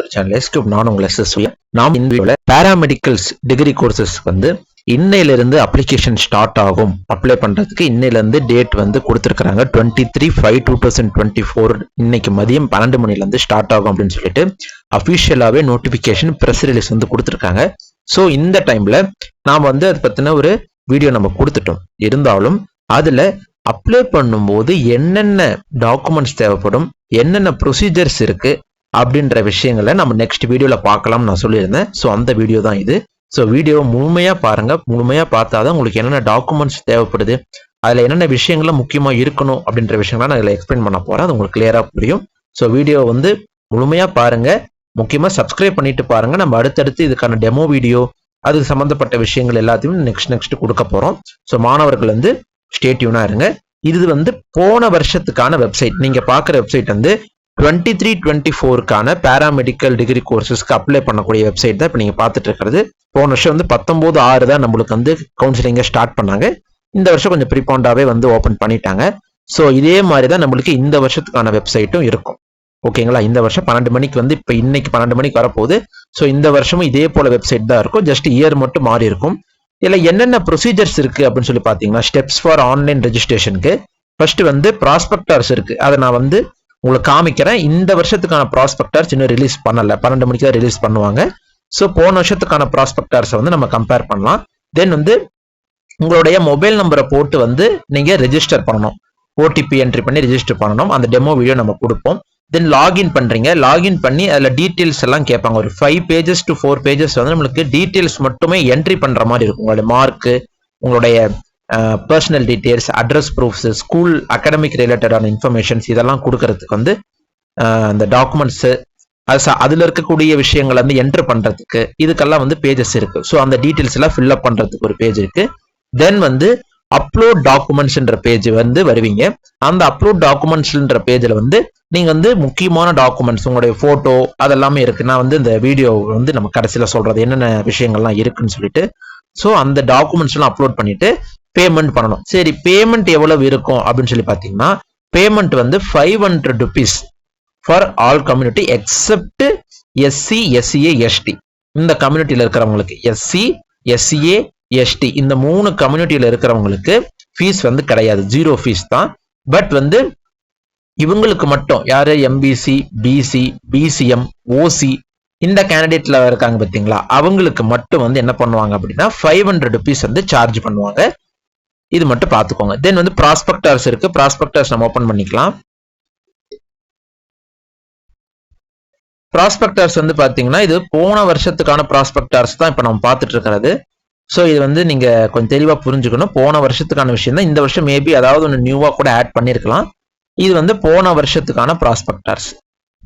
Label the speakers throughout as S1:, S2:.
S1: ஒரு channel S Cube. நான் உங்களை நாம் இந்த பேராமெடிக்கல்ஸ் டிகிரி கோர்சஸ் வந்து இன்னையிலிருந்து அப்ளிகேஷன் ஸ்டார்ட் ஆகும். அப்ளை பண்றதுக்கு இன்னையிலிருந்து டேட் வந்து கொடுத்துருக்காங்க. 23/5/2024 இன்னைக்கு மதியம் 12 மணிலேருந்து ஸ்டார்ட் ஆகும் அப்படின்னு சொல்லிட்டு அஃபிஷியலாகவே நோட்டிஃபிகேஷன் ப்ரெஸ் ரிலீஸ் வந்து கொடுத்துருக்காங்க. ஸோ இந்த டைம்ல நாம் வந்து அதை பற்றின ஒரு வீடியோ நம்ம கொடுத்துட்டோம். இருந்தாலும் அதில் அப்ளை பண்ணும்போது என்னென்ன டாக்குமெண்ட்ஸ் தேவைப்படும், என்னென்ன ப்ரொசீஜர்ஸ் இருக்கு அப்படின்ற விஷயங்களை நம்ம நெக்ஸ்ட் வீடியோவில் பார்க்கலாம்னு நான் சொல்லியிருந்தேன். ஸோ அந்த வீடியோ தான் இது. ஸோ வீடியோவை முழுமையாக பாருங்க. முழுமையாக பார்த்தா தான் உங்களுக்கு என்னென்ன டாக்குமெண்ட்ஸ் தேவைப்படுது, அதில் என்னென்ன விஷயங்கள்லாம் முக்கியமாக இருக்கணும் அப்படின்ற விஷயங்கள்லாம் நான் இதில் எக்ஸ்பிளைன் பண்ண போகிறேன். அது உங்களுக்கு கிளியராக புரியும். ஸோ வீடியோ வந்து முழுமையாக பாருங்க. முக்கியமாக சப்ஸ்கிரைப் பண்ணிட்டு பாருங்க. நம்ம அடுத்தடுத்து இதுக்கான டெமோ வீடியோ, அதுக்கு சம்மந்தப்பட்ட விஷயங்கள் எல்லாத்தையும் நெக்ஸ்ட் கொடுக்க போகிறோம். ஸோ மாணவர்கள் வந்து ஸ்டே டியூனா இருங்க. இது வந்து போன வருஷத்துக்கான வெப்சைட். நீங்க பார்க்குற வெப்சைட் வந்து 23-24க்கான பேராமெடிக்கல் டிகிரி கோர்சஸ்க்கு அப்ளை பண்ணக்கூடிய வெப்சைட் தான் இப்போ நீங்க பார்த்துட்டு இருக்கிறது. போன வருஷம் வந்து 19/6 தான் நம்மளுக்கு வந்து கவுன்சிலிங்கை ஸ்டார்ட் பண்ணாங்க. இந்த வருஷம் கொஞ்சம் ப்ரீபாண்டாவே வந்து ஓப்பன் பண்ணிட்டாங்க. ஸோ இதே மாதிரி தான் நம்மளுக்கு இந்த வருஷத்துக்கான வெப்சைட்டும் இருக்கும். ஓகேங்களா? இந்த வருஷம் 12 மணிக்கு வந்து இப்போ இன்னைக்கு 12 மணிக்கு வரப்போகுது. ஸோ இந்த வருஷமும் இதே போல வெப்சைட் தான் இருக்கும். ஜஸ்ட் இயர் மட்டும் மாறி இருக்கும். இதில் என்னென்ன ப்ரொசீஜர்ஸ் இருக்கு அப்படின்னு சொல்லி பார்த்தீங்கன்னா, ஸ்டெப்ஸ் ஃபார் ஆன்லைன் ரெஜிஸ்ட்ரேஷனுக்கு ஃபர்ஸ்ட் வந்து ப்ராஸ்பெக்டர்ஸ் இருக்கு. அதை நான் வந்து உங்களுக்கு காமிக்கிறேன். இந்த வருஷத்துக்கான ப்ராஸ்பெக்டர்ஸ் இன்னும் ரிலீஸ் பண்ணல. 12 மணிக்கு தான் ரிலீஸ் பண்ணுவாங்க. ஸோ போன வருஷத்துக்கான ப்ராஸ்பெக்டர்ஸை வந்து நம்ம கம்பேர் பண்ணலாம். தென் வந்து உங்களுடைய மொபைல் நம்பரை போட்டு வந்து நீங்க ரெஜிஸ்டர் பண்ணணும். ஓடிபி என்ட்ரி பண்ணி ரெஜிஸ்டர் பண்ணணும். அந்த டெமோ வீடியோ நம்ம கொடுப்போம். தென் லாகின் பண்றீங்க. லாகின் பண்ணி அதில் டீட்டெயில்ஸ் எல்லாம் கேட்பாங்க. ஒரு 5 pages to 4 pages வந்து நம்மளுக்கு டீட்டெயில்ஸ் மட்டுமே என்ட்ரி பண்ற மாதிரி இருக்கும். உங்களுடைய மார்க்கு, உங்களுடைய personal details, address proofs, school academic ரிலேட்டடான இன்ஃபர்மேஷன்ஸ் இதெல்லாம் கொடுக்கறதுக்கு வந்து அந்த டாக்குமெண்ட்ஸ், அதுல இருக்கக்கூடிய விஷயங்களை வந்து என்ட்ரு பண்றதுக்கு இதுக்கெல்லாம் வந்து பேஜஸ் இருக்கு. ஸோ அந்த டீட்டெயில்ஸ் எல்லாம் ஃபில் அப் பண்றதுக்கு ஒரு பேஜ் இருக்கு. தென் வந்து அப்லோட் டாக்குமெண்ட்ஸ்ன்ற பேஜ் வந்து வருவீங்க. அந்த அப்லோட் டாக்குமெண்ட்ஸ்ன்ற பேஜ்ல வந்து நீங்க வந்து முக்கியமான டாக்குமெண்ட்ஸ், உங்களுடைய போட்டோ அதெல்லாமே இருக்கு. நான் வந்து இந்த வீடியோ வந்து நம்ம கடைசியில சொல்றது என்னென்ன விஷயங்கள்லாம் இருக்குன்னு சொல்லிட்டு. ஸோ அந்த டாக்குமெண்ட்ஸ் எல்லாம் அப்லோட் பண்ணிட்டு பேமெண்ட் பண்ணணும். சரி, பேமெண்ட் எவ்வளவு இருக்கும் அப்படின்னு சொல்லி பாத்தீங்கன்னா, பேமெண்ட் வந்து 500 rupees for all community accept SC, SCA, ST. இந்த கம்யூனிட்டியில இருக்கிறவங்களுக்கு SC, SCA, ST இந்த 3 கம்யூனிட்டியில இருக்கிறவங்களுக்கு ஃபீஸ் வந்து கிடையாது. 0 ஃபீஸ் தான். பட் வந்து இவங்களுக்கு மட்டும் யாரு MBC, BC, BCM, OC இந்த கேண்டிடேட்ல இருக்காங்க பார்த்தீங்களா, அவங்களுக்கு மட்டும் வந்து என்ன பண்ணுவாங்க அப்படின்னா 500 rupees வந்து சார்ஜ் பண்ணுவாங்க. இது மட்டும் பார்த்துக்கோங்க. தென் வந்து ப்ராஸ்பெக்டர்ஸ் இருக்கு. ப்ராஸ்பெக்டர்ஸ் நம்ம ஓபன் பண்ணிக்கலாம். ப்ராஸ்பெக்டர்ஸ் வந்து பாத்தீங்கன்னா இது போன வருஷத்துக்கான ப்ராஸ்பெக்டர்ஸ் தான் இப்ப நம்ம பார்த்துட்டு இருக்கிறது. ஸோ இது வந்து நீங்க கொஞ்சம் தெளிவா புரிஞ்சுக்கணும். போன வருஷத்துக்கான விஷயம் தான். இந்த வருஷம் மேபி அதாவது ஒன்று நியூவா கூட ஆட் பண்ணிருக்கலாம். இது வந்து போன வருஷத்துக்கான ப்ராஸ்பெக்டர்ஸ்.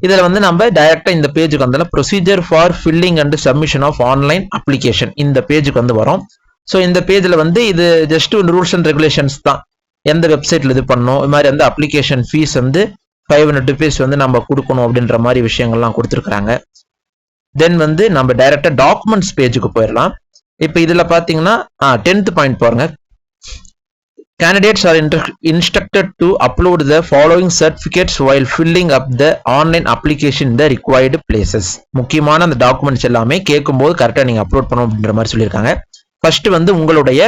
S1: இதுல வந்து நம்ம டைரக்டா இந்த பேஜுக்கு வந்தால procedure for filling and submission of online application இந்த பேஜுக்கு வந்து வரும். ஸோ இந்த பேஜ்ல வந்து இது ஜஸ்ட் ஒரு ரூல்ஸ் அண்ட் ரெகுலேஷன்ஸ் தான். எந்த வெப்சைட்ல இது பண்ணணும், இது மாதிரி வந்து அப்ளிகேஷன் ஃபீஸ் வந்து 500 rupees வந்து நம்ம கொடுக்கணும் அப்படின்ற மாதிரி விஷயங்கள்லாம் கொடுத்துருக்காங்க. தென் வந்து நம்ம டைரக்டா டாக்குமெண்ட்ஸ் பேஜுக்கு போயிடலாம். இப்போ இதுல பாத்தீங்கன்னா 10th பாயிண்ட் பாருங்க. Candidates are instructed to upload the following certificates while filling up the online application in the required places. முக்கியமான அந்த டாக்குமெண்ட்ஸ் எல்லாமே கேட்கும்போது கரெக்டா நீங்க அப்லோட் பண்ணணும் அப்படின்ற மாதிரி சொல்லியிருக்காங்க. ஃபர்ஸ்ட் வந்து உங்களுடைய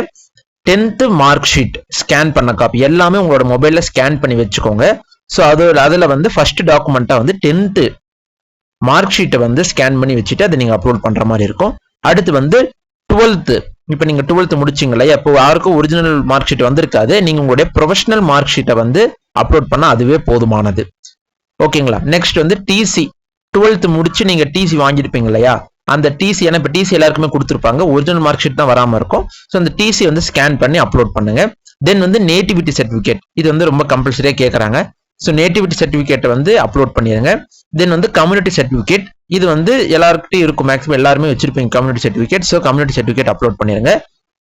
S1: 10th மார்க் ஷீட் ஸ்கேன் பண்ண காப்பி எல்லாமே உங்களோட மொபைல்ல ஸ்கேன் பண்ணி வச்சுக்கோங்க. ஸோ அதுல வந்து ஃபர்ஸ்ட் டாக்குமெண்ட்டா வந்து 10th மார்க் ஷீட்டை வந்து ஸ்கேன் பண்ணி வச்சுட்டு அதை நீங்க அப்லோட் பண்ற மாதிரி இருக்கும். அடுத்து வந்து 12th, இப்போ நீங்க 12th முடிச்சிங்களா, அப்போ யாருக்கும் ஒரிஜினல் மார்க் ஷீட் வந்திருக்காது. நீங்க உங்களுடைய ப்ரொஃபஷனல் மார்க் ஷீட்டை வந்து அப்லோட் பண்ணா அதுவே போதுமானது. ஓகேங்களா? நெக்ஸ்ட் வந்து TC 12th முடிச்சு நீங்க TC வாங்கியிருப்பீங்க இல்லையா, அந்த TC ஏன்னா இப்போ TC எல்லாருக்குமே கொடுத்துருப்பாங்க, ஒரிஜினல் மார்க் ஷீட் தான் வராம இருக்கும். ஸோ அந்த TC வந்து ஸ்கேன் பண்ணி அப்லோட் பண்ணுங்க. தென் வந்து நேட்டிவிட்டி சர்டிஃபிகேட், இது வந்து ரொம்ப கம்பல்சரியா கேட்கறாங்க. ஸோ நேட்டிவிட்டி சர்டிஃபிகேட்டை வந்து அப்லோட் பண்ணிடுங்க. தென் வந்து கம்யூனிட்டி சர்டிஃபிகேட், இது வந்து எல்லாருக்கிட்டையும் இருக்கும், மேக்ஸிமம் எல்லாருமே வச்சிருப்பீங்க community certificate. So community certificate upload பண்ணிடுங்க.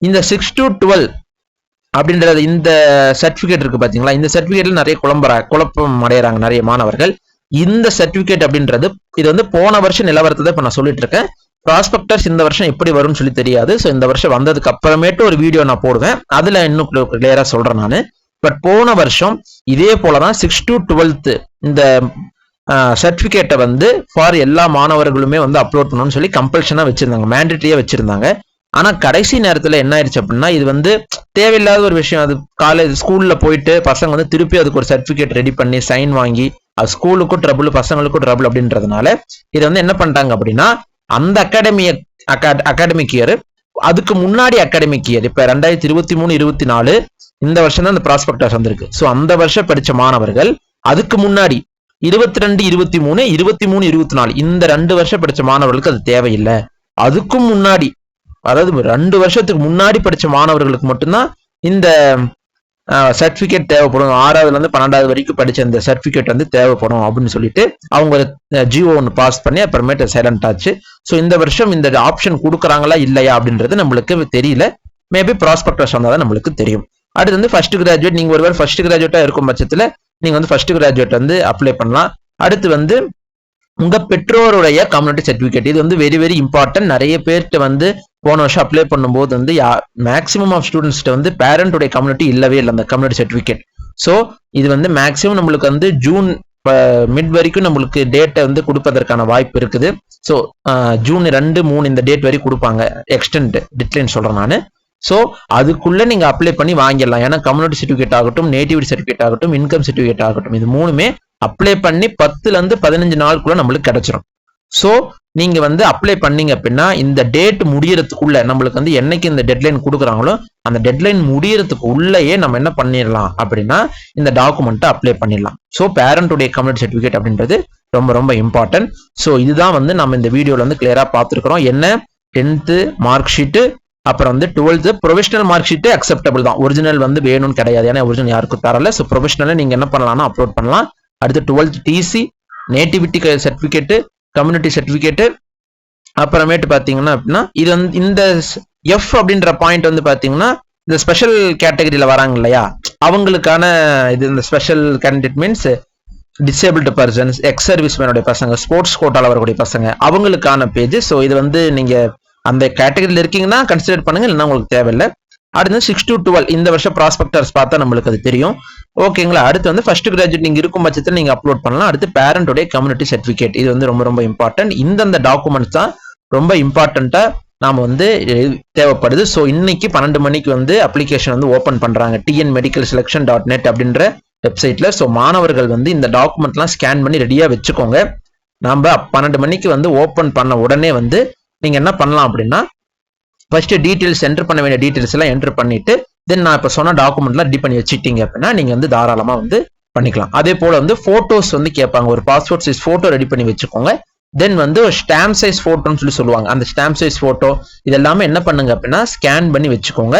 S1: இந்த 6 to 12 அப்படின்றது இந்த சர்டிஃபிகேட் இருக்கு பாத்தீங்களா, இந்த சர்டிஃபிகேட்ல நிறைய குழப்பம் அடைகிறாங்க நிறைய மாணவர்கள். இந்த சர்டிஃபிகேட் அப்படின்றது இது வந்து போன வருஷம் நிலவரத்தை தான் இப்போ நான் சொல்லிட்டு இருக்கேன். ப்ராஸ்பெக்டர்ஸ் இந்த வருஷம் எப்படி வரும்னு சொல்லி தெரியாது. ஸோ இந்த வருஷம் வந்ததுக்கு அப்புறமேட்டு ஒரு வீடியோ நான் போடுவேன், அதுல இன்னும் கிளியரா சொல்றேன் நான். பட் போன வருஷம் இதே போலதான் 6 to 12th இந்த சர்டிபிகேட்டை வந்து ஃபார் எல்லா மாணவர்களுமே வந்து அப்லோட் பண்ணணும்னு சொல்லி கம்பல்ஷனா வச்சிருந்தாங்க, மேண்டேட்டரியா வச்சிருந்தாங்க. ஆனா கடைசி நேரத்துல என்ன ஆயிடுச்சு அப்படின்னா, இது வந்து தேவையில்லாத ஒரு விஷயம். அது காலேஜ் ஸ்கூல்ல போயிட்டு பசங்க வந்து திருப்பி அதுக்கு ஒரு சர்டிபிகேட் ரெடி பண்ணி சைன் வாங்கி, அது ஸ்கூலுக்கும் ட்ரபிள் பசங்களுக்கும் ட்ரபிள் அப்படின்றதுனால இதை வந்து என்ன பண்ணிட்டாங்க அப்படின்னா, அந்த அகாடமிக் இயர் அதுக்கு முன்னாடி அகாடமிக் இயர் இப்ப 2023-24 இந்த வருஷம் தான் அந்த ப்ராஸ்பெக்டஸ் வந்திருக்கு. ஸோ அந்த வருஷம் படிச்ச மாணவர்கள் அதுக்கு முன்னாடி 22-23, 23-24 இந்த 2 வருஷம் படிச்ச மாணவர்களுக்கு அது தேவையில்லை. அதுக்கும் முன்னாடி, அதாவது 2 வருஷத்துக்கு முன்னாடி படிச்ச மாணவர்களுக்கு மட்டும்தான் இந்த சர்டிபிகேட் தேவைப்படும். 6ஆவதுல இருந்து 12வது வரைக்கும் படிச்ச இந்த சர்டிபிகேட் வந்து தேவைப்படும் அப்படின்னு சொல்லிட்டு அவங்க ஜிஓ ஒன்று பாஸ் பண்ணி அப்புறமேட்டு சைலண்ட் ஆச்சு. ஸோ இந்த வருஷம் இந்த ஆப்ஷன் கொடுக்குறாங்களா இல்லையா அப்படின்றது நம்மளுக்கு தெரியல. மேபி ப்ராஸ்பெக்டஸ் வந்தாதான் நம்மளுக்கு தெரியும். அடுத்து வந்து ஃபர்ஸ்ட் கிராஜுவேட், நீங்க ஒருவேளை ஃபர்ஸ்ட் கிராஜுவேட்டா இருக்கும் பட்சத்துல நீங்க வந்து ஃபர்ஸ்ட் கிராஜுவேட் வந்து அப்ளை பண்ணலாம். அடுத்து வந்து உங்க பெற்றோருடைய கம்யூனிட்டி சர்டிபிகேட், இது வந்து வெரி வெரி இம்பார்ட்டன்ட். நிறைய பேர்கிட்ட வந்து போன வருஷம் அப்ளை பண்ணும்போது வந்து மேக்ஸிமம் ஆஃப் ஸ்டூடெண்ட்ஸ்கிட்ட வந்து பேரண்ட்டுடைய கம்யூனிட்டி இல்லவே இல்லை அந்த கம்யூனிட்டி சர்டிபிகேட். ஸோ இது வந்து மேக்ஸிமம் நம்மளுக்கு வந்து ஜூன் மிட் வரைக்கும் நம்மளுக்கு டேட்டை வந்து கொடுப்பதற்கான வாய்ப்பு இருக்குது. ஸோ ஜூன் 2-3 இந்த டேட் வரைக்கும் கொடுப்பாங்க, எக்ஸ்டெண்ட் டெட்லைன் சொல்றேன் நான். ஸோ அதுக்குள்ள நீங்க அப்ளை பண்ணி வாங்கிடலாம். ஏன்னா கம்யூனிட்டி சர்டிபிகேட் ஆகட்டும், நேட்டிவிட்டி சர்டிபிகேட் ஆகட்டும், இன்கம் சர்டிபிகேட் ஆகட்டும், இது மூணுமே அப்ளை பண்ணி 10ல இருந்து 15 நாளுக்குள்ள நம்மளுக்கு கிடைச்சிடும். ஸோ நீங்க வந்து அப்ளை பண்ணீங்க அப்படின்னா இந்த டேட் முடியறதுக்குள்ள நம்மளுக்கு வந்து என்னைக்கு இந்த டெட்லைன் கொடுக்குறாங்களோ அந்த டெட்லைன் முடியறதுக்கு உள்ளேயே நம்ம என்ன பண்ணிடலாம் அப்படின்னா இந்த டாக்குமெண்ட்டை அப்ளை பண்ணிடலாம். ஸோ பேரண்ட்டுடைய கம்யூனிட்டி சர்டிபிகேட் அப்படின்றது ரொம்ப ரொம்ப இம்பார்ட்டன்ட். ஸோ இதுதான் வந்து நம்ம இந்த வீடியோல வந்து கிளியரா பார்த்துருக்கிறோம். என்ன 10th மார்க் ஷீட்டு, அப்புறம் வந்து 12th provisional mark sheet acceptable தான், ஒரிஜினல் வந்து வேணும்னு கிடையாது. ஏன்னா ஒரிஜினல் யாருக்கும் தரல. ஸோ ப்ரொவிஷனல் நீங்க என்ன பண்ணலாம்னா அப்லோட் பண்ணலாம். அடுத்து 12th TC, nativity certificate, community certificate, அப்புறமேட்டு பாத்தீங்கன்னா அப்படின்னா இது வந்து இந்த எஃப் அப்படின்ற பாயிண்ட் வந்து பாத்தீங்கன்னா இந்த ஸ்பெஷல் கேட்டகரியில வராங்க இல்லையா, அவங்களுக்கான இது. இந்த special candidate means disabled persons, ex service மேனுடைய பசங்க, ஸ்போர்ட்ஸ் கோட்டால வரக்கூடிய பசங்க, அவங்களுக்கான பேஜ். ஸோ இது வந்து நீங்க அந்த கேட்டகரியில இருக்கீங்கன்னா கன்சிடர் பண்ணுங்க, இல்லைன்னா உங்களுக்கு தேவையில்லை. அடுத்து 6 to 12 இந்த வருஷம் ப்ராஸ்பெக்டர்ஸ் பார்த்தா நம்மளுக்கு அது தெரியும். ஓகேங்களா. அடுத்து வந்து ஃபர்ஸ்ட் கிராஜுவேட் நீங்க இருக்கும் பட்சத்தில் நீங்க அப்லோட் பண்ணலாம். அடுத்து பேரண்ட்டுடைய கம்யூனிட்டி சர்டிபிகேட், இது வந்து ரொம்ப ரொம்ப இம்பார்ட்டன்ட். இந்த டாக்குமெண்ட்ஸ் தான் ரொம்ப இம்பார்ட்டண்டா நாம வந்து தேவைப்படுது. ஸோ இன்னைக்கு 12 மணிக்கு வந்து அப்ளிகேஷன் வந்து ஓப்பன் பண்றாங்க tnmedicalselection.net அப்படின்ற வெப்சைட்ல. ஸோ மாணவர்கள் வந்து இந்த டாக்குமெண்ட்லாம் ஸ்கேன் பண்ணி ரெடியா வச்சுக்கோங்க. நம்ம 12 மணிக்கு வந்து ஓப்பன் பண்ண உடனே வந்து நீங்க என்ன பண்ணலாம் அப்படின்னா ஃபர்ஸ்ட் டீடைல்ஸ் என்டர் பண்ண வேண்டிய டீடைல்ஸ் எல்லாம் என்டர் பண்ணிட்டு தென் நான் இப்ப சொன்ன டாக்குமெண்ட்லாம் ரெடி பண்ணி வச்சுட்டீங்க அப்படின்னா நீங்க வந்து தாராளமா வந்து பண்ணிக்கலாம். அதே போல வந்து போட்டோஸ் வந்து கேட்பாங்க, ஒரு பாஸ்போர்ட் சைஸ் போட்டோ ரெடி பண்ணி வச்சுக்கோங்க. தென் வந்து ஒரு ஸ்டாம்ப் சைஸ் போட்டோன்னு சொல்லுவாங்க, அந்த ஸ்டாம்ப் சைஸ் போட்டோ இதெல்லாமே என்ன பண்ணுங்க அப்படின்னா ஸ்கேன் பண்ணி வச்சுக்கோங்க.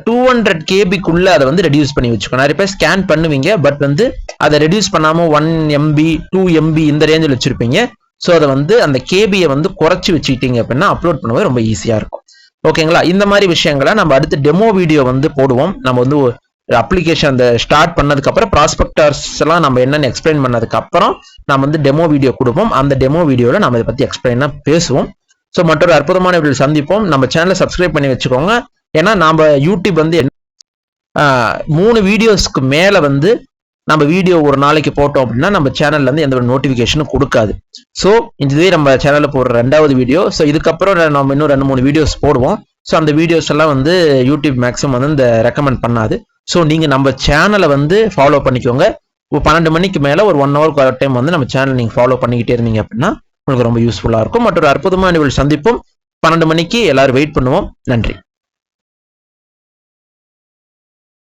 S1: 200 KBக்குள்ள அதை வந்து ரெடியூஸ் பண்ணி வச்சுக்கோங்க. நிறைய பேர் ஸ்கேன் பண்ணுவீங்க, பட் வந்து அதை ரெடியூஸ் பண்ணாம 1 MB 2 MB இந்த ரேஞ்சில் வச்சிருப்பீங்க. ஸோ அதை வந்து அந்த கேபியை வந்து குறைச்சி வச்சுக்கிட்டீங்க அப்படின்னா அப்லோட் பண்ணவே ரொம்ப ஈஸியா இருக்கும். ஓகேங்களா. இந்த மாதிரி விஷயங்களை நம்ம அடுத்து டெமோ வீடியோ வந்து போடுவோம். நம்ம வந்து அப்ளிகேஷன் அந்த ஸ்டார்ட் பண்ணதுக்கு அப்புறம் ப்ராஸ்பெக்டர்ஸ் எல்லாம் நம்ம என்னன்னு எக்ஸ்பிளைன் பண்ணதுக்கு அப்புறம் நம்ம வந்து டெமோ வீடியோ கொடுப்போம். அந்த டெமோ வீடியோல நம்ம இதை பத்தி எக்ஸ்பிளைனா பேசுவோம். ஸோ மற்றொரு அற்புதமான வீடியோ சந்திப்போம். நம்ம சேனலை சப்ஸ்கிரைப் பண்ணி வச்சுக்கோங்க. ஏன்னா நம்ம யூடியூப் வந்து 3 வீடியோஸ்க்கு மேல வந்து நம்ம வீடியோ ஒரு நாளைக்கு போட்டோம் அப்படின்னா நம்ம சேனல்ல இருந்து எந்த ஒரு நோட்டிபிகேஷனும் கொடுக்காது. ஸோ இதுவே நம்ம சேனல்ல போடுற 2வது வீடியோ. ஸோ இதுக்கப்புறம் நம்ம இன்னும் 2-3 வீடியோஸ் போடுவோம். ஸோ அந்த வீடியோஸ் எல்லாம் வந்து யூடியூப் மேக்ஸிமம் வந்து இந்த ரெக்கமெண்ட் பண்ணாது. ஸோ நீங்க நம்ம சேனலை வந்து ஃபாலோ பண்ணிக்கோங்க. 12 மணிக்கு மேல ஒரு 1 hour டைம் வந்து நம்ம சேனல் நீங்க ஃபாலோ பண்ணிக்கிட்டே இருந்தீங்க அப்படின்னா உங்களுக்கு ரொம்ப யூஸ்ஃபுல்லா இருக்கும். மற்றொரு அற்புதமான சந்திப்போம். 12 மணிக்கு எல்லாரும் வெயிட் பண்ணுவோம். நன்றி.